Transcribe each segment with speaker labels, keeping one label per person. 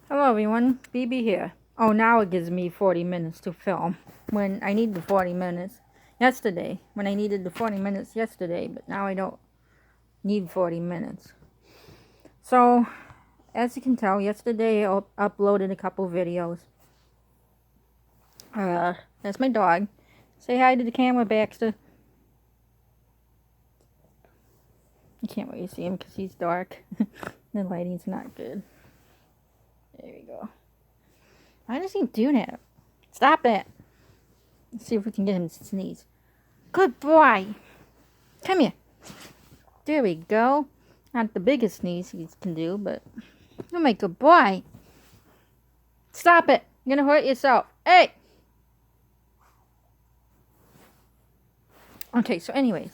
Speaker 1: Hello everyone, BB here. Oh, now it gives me 40 minutes to film when I need the 40 minutes yesterday. When I needed the 40 minutes yesterday, but now I don't need 40 minutes. So, as you can tell, yesterday I uploaded a couple videos. That's my dog. Say hi to the camera, Baxter. You can't really see him because he's dark. The lighting's not good. There we go. Why does he do that? Stop it. Let's see if we can get him to sneeze. Good boy. Come here. There we go. Not the biggest sneeze he can do, but you're my good boy. Stop it. You're going to hurt yourself. Hey. Okay, so anyways.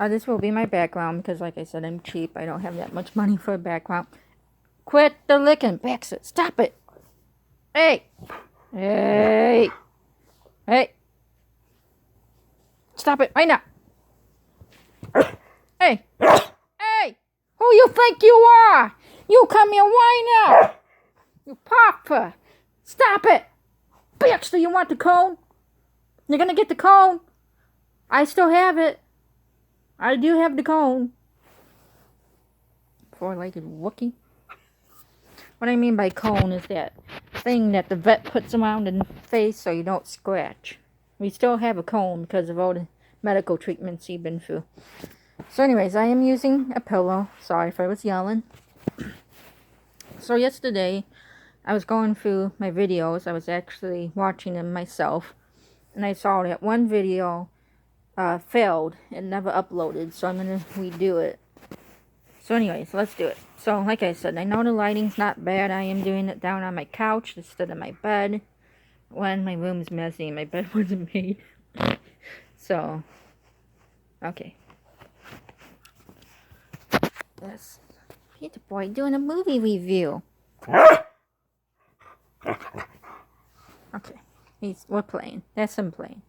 Speaker 1: This will be my background because, like I said, I'm cheap. I don't have that much money for a background. Quit the licking, Baxter. Stop it. Hey. Hey. Hey. Stop it right now. Hey. Hey. Who you think you are? You come here, why now? You papa. Stop it. Baxter, you want the cone? You're gonna get the cone. I still have it. I do have the cone. Four-legged Wookie. What I mean by cone is that thing that the vet puts around in the face so you don't scratch. We still have a cone because of all the medical treatments you've been through. So anyways, I am using a pillow. Sorry if I was yelling. So yesterday, I was going through my videos. I was actually watching them myself. And I saw that one video failed and never uploaded. So I'm going to redo it. So anyways, let's do it. So like I said, I know the lighting's not bad. I am doing it down on my couch instead of my bed. When my room's messy, my bed wasn't made. So, okay. That's Peter Boy doing a movie review. Okay, we're playing. That's him playing.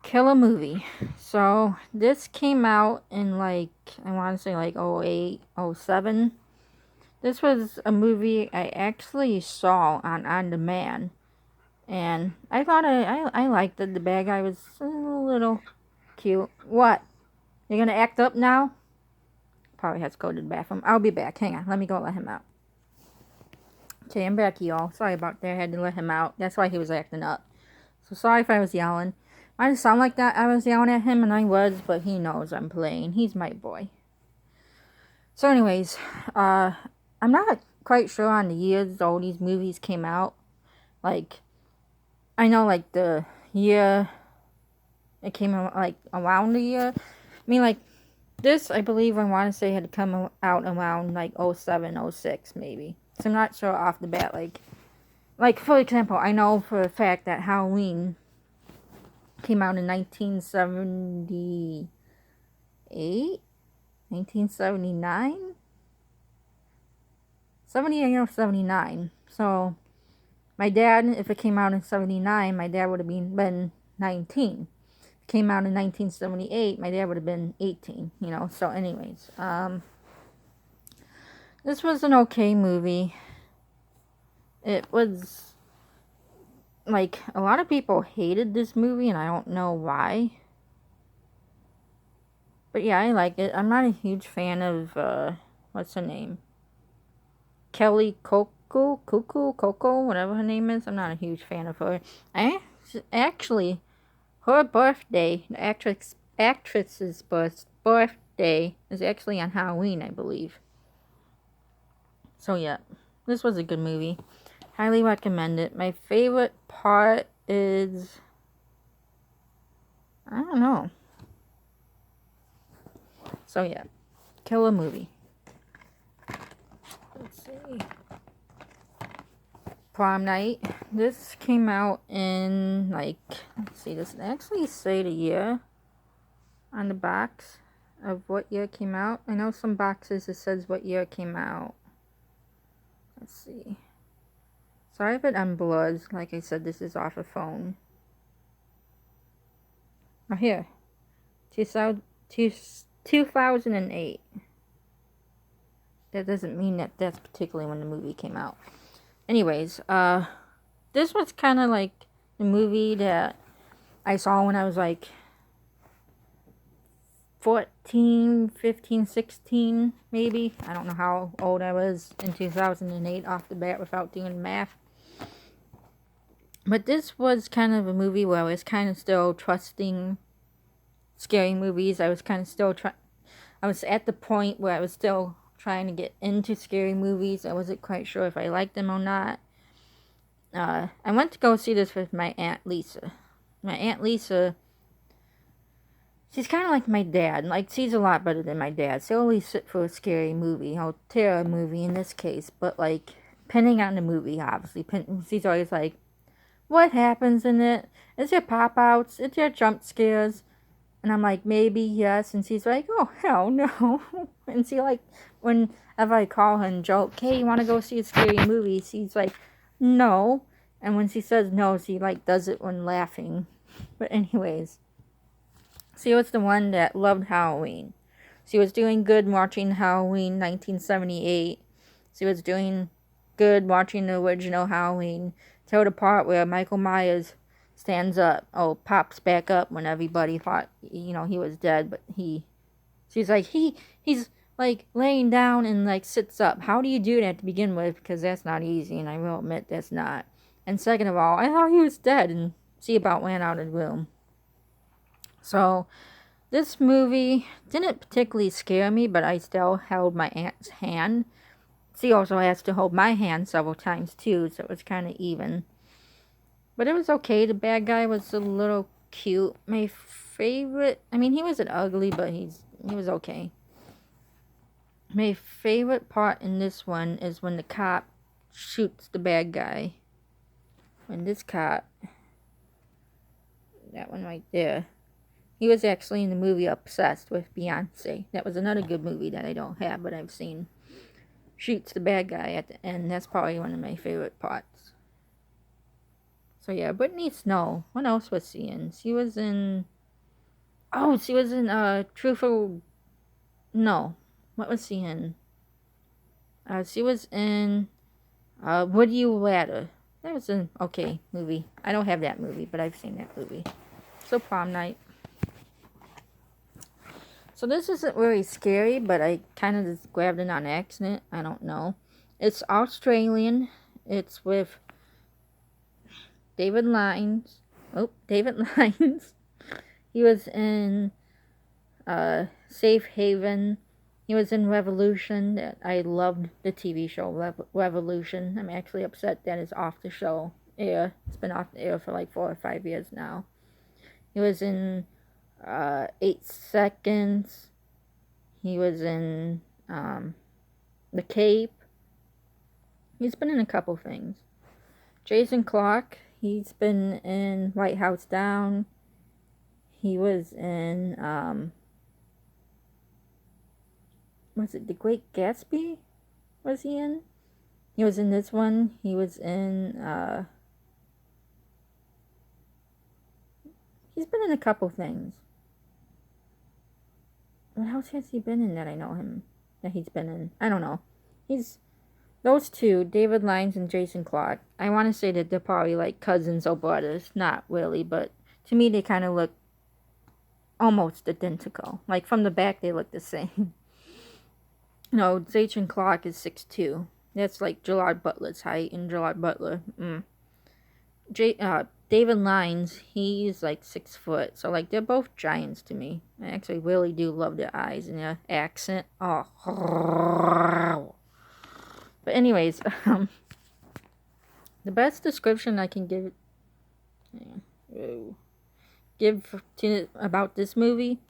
Speaker 1: Killer movie. So this came out in I want to say like 08, 07. This was a movie I actually saw on demand, and I thought I liked it. The bad guy was a little cute. What? You're gonna act up now? Probably has to go to the bathroom. I'll be back. Hang on. Let me go let him out. Okay, I'm back, y'all. Sorry about that. I had to let him out. That's why he was acting up. So sorry if I was yelling. Might sound like that I was yelling at him, and I was, but he knows I'm playing. He's my boy. So anyways, I'm not quite sure on the years all these movies came out. Like, I know like the year it came out, like around the year. I mean, like this, I believe I want to say had come out around like 07, 06 maybe. So I'm not sure off the bat. Like for example, I know for a fact that Halloween came out in 1978, 1979, 78 or 79. So my dad, if it came out in 79, my dad would have been 19. If it came out in 1978, my dad would have been 18, you know. So anyways, this was an okay movie. It was like a lot of people hated this movie, and I don't know why. But yeah, I like it. I'm not a huge fan of what's her name? Kelly Coco, whatever her name is. I'm not a huge fan of her. Actually, her birthday, the actress's birthday is actually on Halloween, I believe. So yeah, this was a good movie. Highly recommend it. My favorite part is, I don't know. So yeah, killer movie. Let's see. Prom night. This came out in let's see, does it actually say the year on the box of what year it came out? I know some boxes it says what year it came out. Let's see. Sorry if it unblurs. Like I said, this is off a phone. Oh, here. 2008. that doesn't mean that that's particularly when the movie came out. Anyways, this was kind of like the movie that I saw when I was like 14, 15, 16, maybe. I don't know how old I was in 2008 off the bat without doing math. But this was kind of a movie where I was kind of still trusting scary movies. I was kind of still I was at the point where I was still trying to get into scary movies. I wasn't quite sure if I liked them or not. I went to go see this with my Aunt Lisa. My Aunt Lisa, she's kind of like my dad. Like, she's a lot better than my dad. She'll always sit for a scary movie, or terror movie in this case. But, like, depending on the movie, obviously. She's always like, what happens in it? Is there pop-outs? Is there jump scares? And I'm like, maybe, yes. And she's like, oh, hell no. And she, like, whenever I call her and joke, hey, you want to go see a scary movie? She's like, no. And when she says no, she, like, does it when laughing. But anyways, she was the one that loved Halloween. She was doing good watching Halloween 1978. She was doing good watching the original Halloween till the part where Michael Myers stands up, pops back up when everybody thought, he was dead, but she's like, he's like laying down and like sits up. How do you do that to begin with? Because that's not easy, and I will admit that's not. And second of all, I thought he was dead, and she about ran out of the room. So, this movie didn't particularly scare me, but I still held my aunt's hand. She also has to hold my hand several times too, so it was kind of even. But it was okay. The bad guy was a little cute. My favorite, he wasn't ugly, but he was okay. My favorite part in this one is when the cop shoots the bad guy. When this cop, that one right there, he was actually in the movie Obsessed with Beyonce. That was another good movie that I don't have, but I've seen. Shoots the bad guy at the end. That's probably one of my favorite parts. So yeah, Brittany Snow. What else was she in? She was in Truthful. No. What was she in? She was in Would You Rather. That was an okay movie. I don't have that movie, but I've seen that movie. So Prom Night. So this isn't really scary, but I kind of just grabbed it on accident. I don't know. It's Australian. It's with David Lyons. Oh, David Lyons. He was in Safe Haven. He was in Revolution. I loved the TV show Revolution. I'm actually upset that it's off the show air. It's been off the air for like 4 or 5 years now. He was in 8 Seconds. He was in The Cape. He's been in a couple things. Jason Clarke. He's been in White House Down. He was in was it The Great Gatsby? Was he in? He was in this one. He was in he's been in a couple things. What else has he been in that I know him? That he's been in? I don't know. He's those two, David Lyons and Jason Clarke. I want to say that they're probably like cousins or brothers. Not really, but to me they kind of look almost identical. Like from the back they look the same. No, Jason Clarke is 6'2". That's like Gerard Butler's height, and Gerard Butler. David Lyons, he's like 6 foot. So like they're both giants to me. I actually really do love their eyes and their accent. Oh. But anyways, the best description I can give to about this movie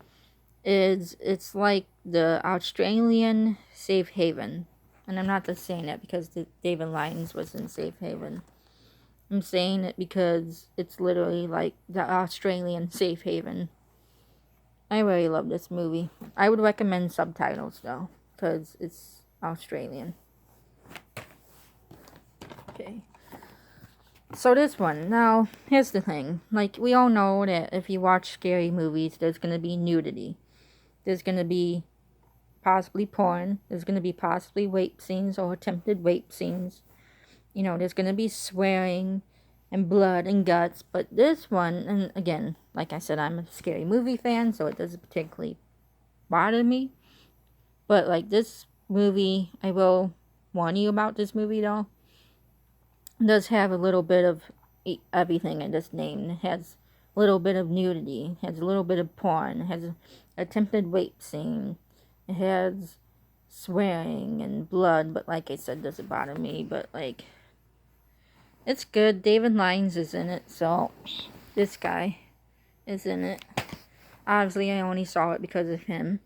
Speaker 1: is it's like the Australian Safe Haven. And I'm not just saying that because David Lyons was in Safe Haven. I'm saying it because it's literally like the Australian Safe Haven. I really love this movie. I would recommend subtitles though, because it's Australian. Okay. So this one. Now, here's the thing. Like, we all know that if you watch scary movies, there's going to be nudity. There's going to be possibly porn. There's going to be possibly rape scenes or attempted rape scenes. You know, there's going to be swearing and blood and guts. But this one, and again, like I said, I'm a scary movie fan, so it doesn't particularly bother me. But like this movie, I will warn you about this movie though. It does have a little bit of everything I just named. It has a little bit of nudity. It has a little bit of porn. It has an attempted rape scene. It has swearing and blood, but like I said, doesn't bother me. But like, it's good. David Lyons is in it, so this guy is in it. Obviously, I only saw it because of him.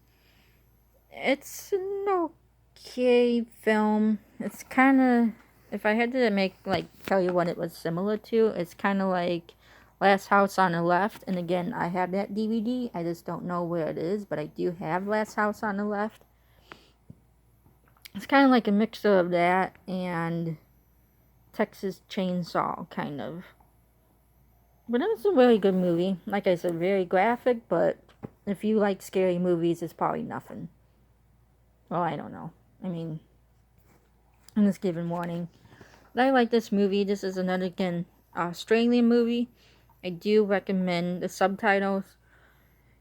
Speaker 1: It's an okay film. It's kind of, if I had to make, like, tell you what it was similar to, it's kind of like Last House on the Left. And again, I have that DVD. I just don't know where it is, but I do have Last House on the Left. It's kind of like a mixture of that and Texas Chainsaw, kind of. But it was a really good movie. Like I said, very graphic, but if you like scary movies, it's probably nothing. Well, I don't know. I mean, I'm just giving warning. But I like this movie. This is another, again, Australian movie. I do recommend the subtitles.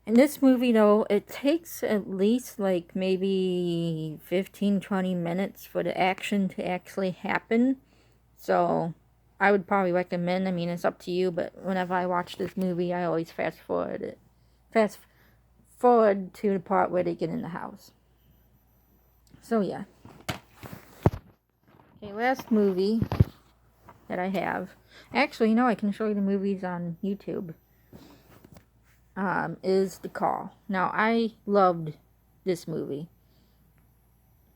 Speaker 1: In this movie, though, it takes at least, like, maybe 15-20 minutes for the action to actually happen. So, I would probably recommend, I mean, it's up to you, but whenever I watch this movie, I always fast forward to the part where they get in the house. So, yeah. Okay, last movie that I have. Actually, you know, I can show you the movies on YouTube. Is The Call. Now, I loved this movie.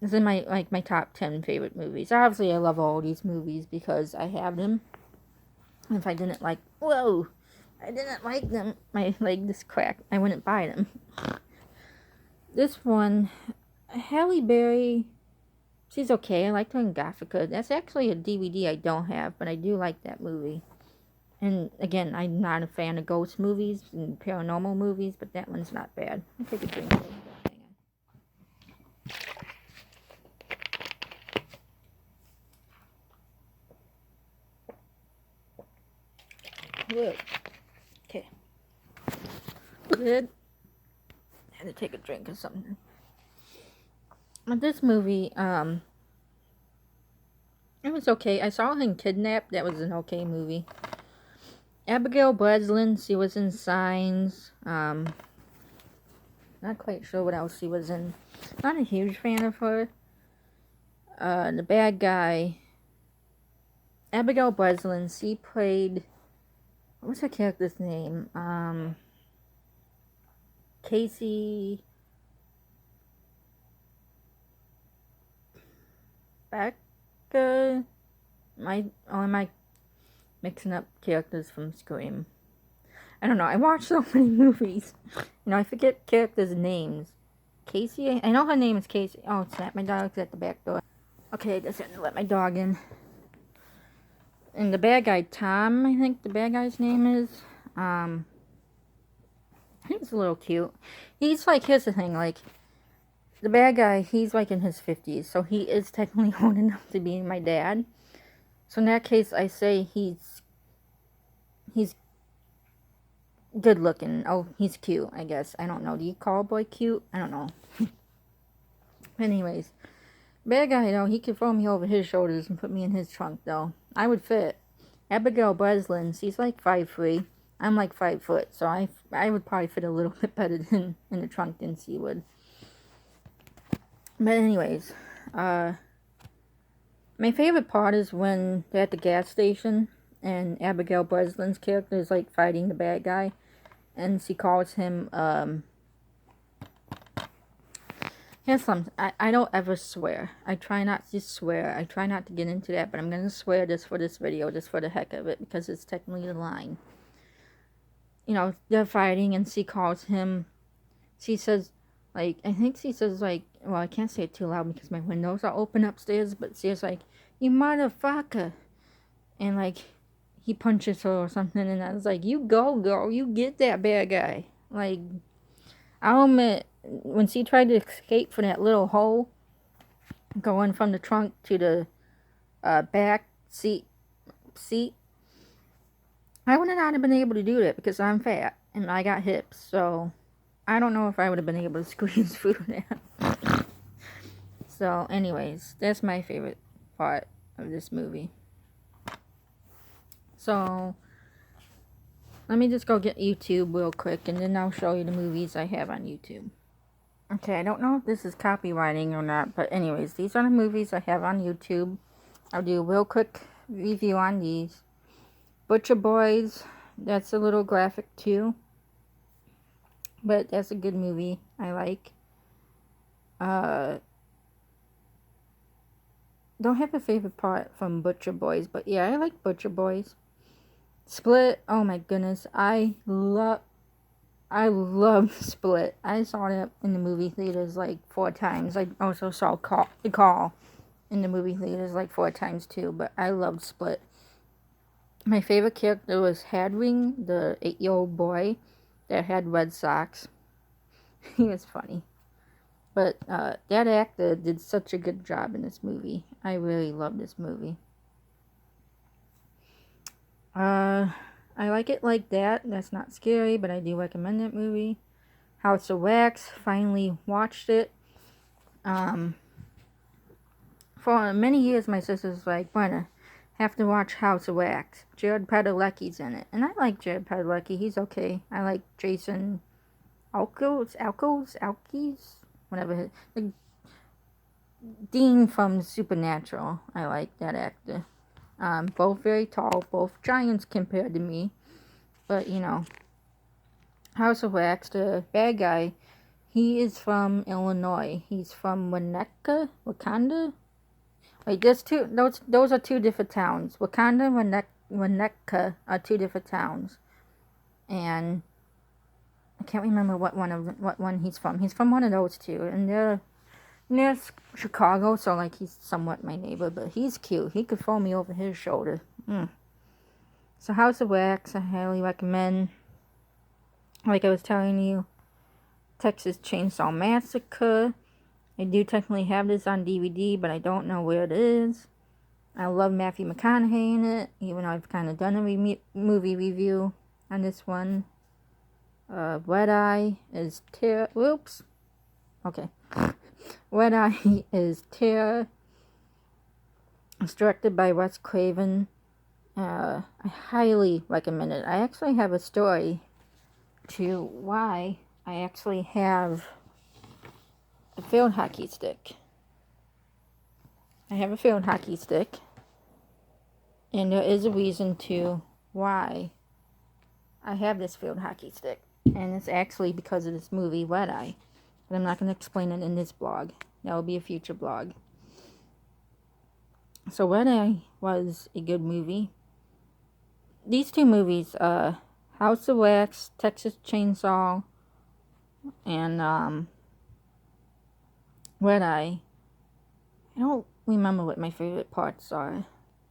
Speaker 1: It's in my top 10 favorite movies. Obviously, I love all these movies because I have them. If I didn't like, I didn't like them, my leg just cracked, I wouldn't buy them. This one, Halle Berry, she's okay. I liked her in Gothica. That's actually a DVD I don't have, but I do like that movie. And again, I'm not a fan of ghost movies and paranormal movies, but that one's not bad. I'll take a drink. Hang on. Whoa. Okay. Good. I had to take a drink or something. But this movie, it was okay. I saw her in Kidnapped. That was an okay movie. Abigail Breslin, she was in Signs. Not quite sure what else she was in. Not a huge fan of her. The bad guy, Abigail Breslin, she played, what was her character's name? Casey Becca? Am I mixing up characters from Scream? I don't know. I watch so many movies. You know, I forget characters' names. Casey? I know her name is Casey. Oh, snap. My dog's at the back door. Okay, I just had to let my dog in. And the bad guy, Tom, I think the bad guy's name is. He's a little cute. He's like, here's the thing, like, the bad guy, he's like in his 50s, so he is technically old enough to be my dad. So in that case, I say he's good looking. Oh, he's cute, I guess. I don't know. Do you call a boy cute? I don't know. Anyways, bad guy, though, he could throw me over his shoulders and put me in his trunk, though. I would fit. Abigail Breslin, she's like 5'3". I'm like 5 foot, so I would probably fit a little bit better in the trunk than she would. But anyways, my favorite part is when they're at the gas station and Abigail Breslin's character is like fighting the bad guy, and she calls him, here's something, I don't ever swear. I try not to swear. I try not to get into that, but I'm going to swear just for this video, just for the heck of it, because it's technically the line. You know, they're fighting, and she calls him, she says, like, I think she says, like, well, I can't say it too loud because my windows are open upstairs, but she's like, you motherfucker. And, like, he punches her or something, and I was like, you go, girl, you get that bad guy. Like, I'll admit, when she tried to escape from that little hole, going from the trunk to the back seat, I would not have been able to do that because I'm fat and I got hips. So I don't know if I would have been able to squeeze through that. So, anyways, that's my favorite part of this movie. So, let me just go get YouTube real quick and then I'll show you the movies I have on YouTube. Okay, I don't know if this is copywriting or not, but anyways, these are the movies I have on YouTube. I'll do a real quick review on these. Butcher Boys, that's a little graphic too, but that's a good movie I like. Don't have a favorite part from Butcher Boys, but yeah, I like Butcher Boys. Split, oh my goodness, I love Split. I saw that in the movie theaters like 4 times. I also saw The Call in the movie theaters like 4 times too, but I loved Split. My favorite character was Hadwing, the 8-year-old boy that had red socks. He was funny. But that actor did such a good job in this movie. I really love this movie. I like it like that. That's not scary, but I do recommend that movie. House of Wax, finally watched it. For many years, my sister's like, Brenna, have to watch House of Wax. Jared Padalecki's in it. And I like Jared Padalecki. He's okay. I like Jason Alkes? Whatever. The Dean from Supernatural. I like that actor. Both very tall. Both giants compared to me. But, you know. House of Wax, the bad guy, he is from Illinois. He's from Wakanda? Wait, those are 2 different towns. Wakanda and Winnetka are 2 different towns. And I can't remember what one he's from. He's from one of those 2. And they're near Chicago, so like he's somewhat my neighbor, but he's cute. He could throw me over his shoulder. So House of Wax, I highly recommend. Like I was telling you, Texas Chainsaw Massacre. I do technically have this on DVD, but I don't know where it is. I love Matthew McConaughey in it, even though I've kind of done a movie review on this one. Red Eye is Terror. Whoops. Okay. Red Eye is Terror. It's directed by Wes Craven. I highly recommend it. I actually have a story to why I actually have a field hockey stick. I have a field hockey stick, and there is a reason to why I have this field hockey stick, and it's actually because of this movie, Red Eye. But I'm not going to explain it in this blog. That will be a future blog. So Red Eye was a good movie. These 2 movies, House of Wax, Texas Chainsaw, and Red Eye. I don't remember what my favorite parts are.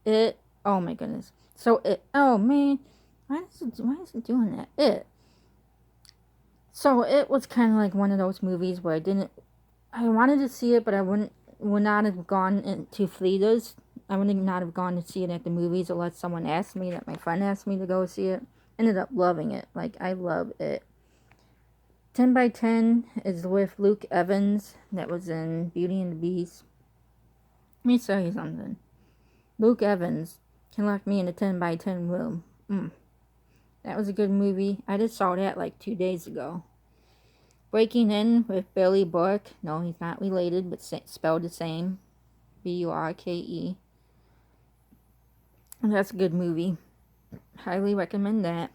Speaker 1: Oh my goodness. So oh man, why is it doing that? So it was kind of like one of those movies where I wanted to see it, but I would not have gone into theaters. I would not have gone to see it at the movies unless someone asked me, that my friend asked me to go see it. Ended up loving it. Like, I love it. 10 by 10 is with Luke Evans, that was in Beauty and the Beast. Let me tell you something. Luke Evans can lock me in a 10 by 10 room. That was a good movie. I just saw that like 2 days ago. Breaking In with Billy Burke. No, he's not related, but spelled the same. Burke. And that's a good movie. Highly recommend that.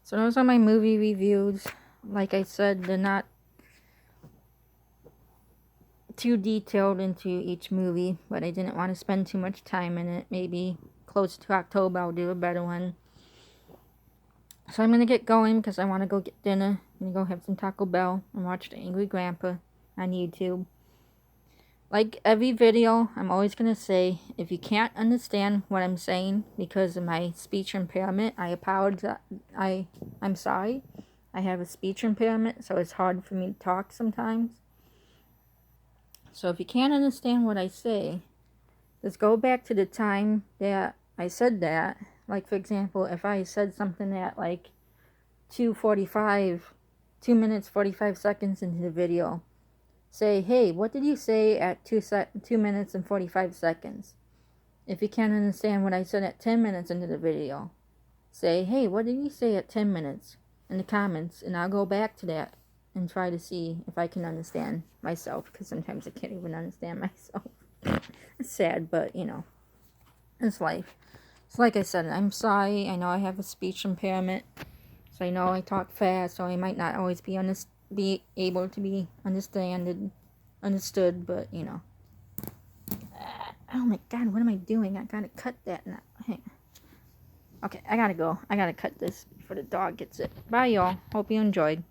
Speaker 1: So those are my movie reviews. Like I said, they're not too detailed into each movie, but I didn't want to spend too much time in it. Maybe close to October I'll do a better one. So I'm going to get going because I want to go get dinner. I'm going to go have some Taco Bell and watch The Angry Grandpa on YouTube. Like every video, I'm always going to say, if you can't understand what I'm saying because of my speech impairment, I apologize. I'm sorry. I have a speech impairment, so it's hard for me to talk sometimes. So if you can't understand what I say, just go back to the time that I said that. Like, for example, if I said something at like 2:45, 2 minutes 45 seconds into the video, say, hey, what did you say at 2 minutes and 45 seconds? If you can't understand what I said at 10 minutes into the video, say, hey, what did you say at 10 minutes in the comments? And I'll go back to that and try to see if I can understand myself, because sometimes I can't even understand myself. It's sad, but you know, it's life. So like I said, I'm sorry. I know I have a speech impairment, so I know I talk fast, so I might not always be able to be understood, but you know. Oh my god, what am I doing? I gotta cut that now. Hang on. Okay, I gotta go. I gotta cut this before the dog gets it. Bye, y'all. Hope you enjoyed.